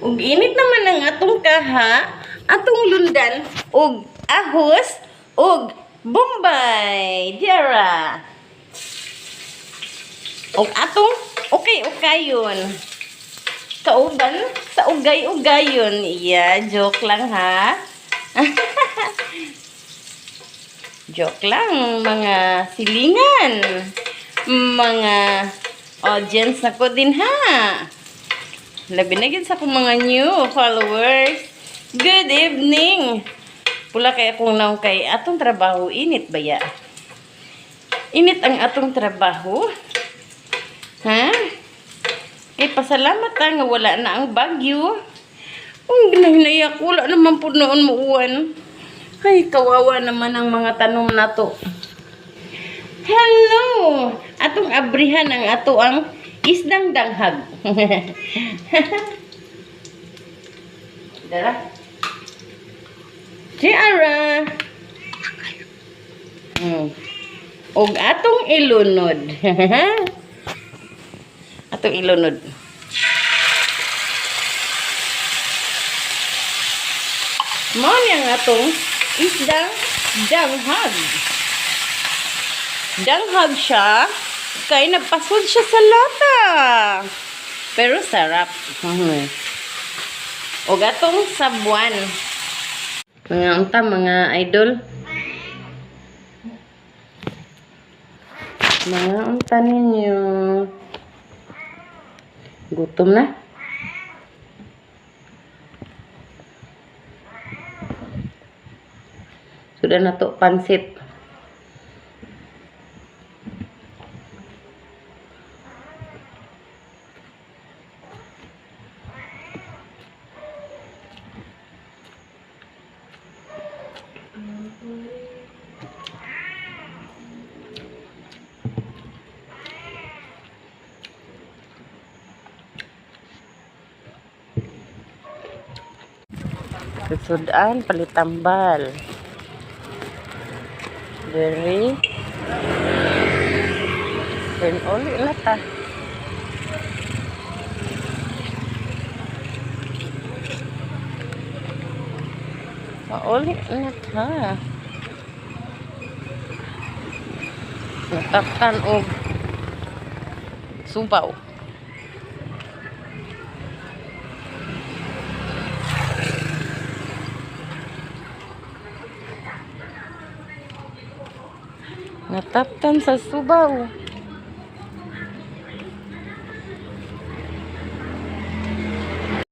Ug init naman ang atong kaha, atong lundan, ug ahos, ug bombay. Diara. Ug atong ukay-ukayon. Kauban sa ugay-ugayon. Iya, joke lang ha. Joke lang, mga silingan. Mga audience na ko din ha. Labi na gid sa akong mga new followers. Good evening. Pula kay akong naong kay atong trabaho. Init ba ya? Init ang atong trabaho. Ha? Kay pasalamat nga wala na ang bagyo. Ang ginahinaya ko, wala naman po noon muuwan. Ay, kawawa naman ang mga tanom na to. Hello! Atong abrihan ang ato ang isdang danghag. Dara. Tiara. Og atong ilunod. Atong ilunod. Mao niyang atong isdang danghag. Danghag siya kay nagpasod siya sa lata. Pero sarap. O atong sabuan. Mga unta, mga idol. Mga unta ninyo. Gutom na. Sudah na to pansit. Susudan palitambal. Very turn oli na ta. Mauli na ta. Nataktan og subaw. Nataptan sa subaw.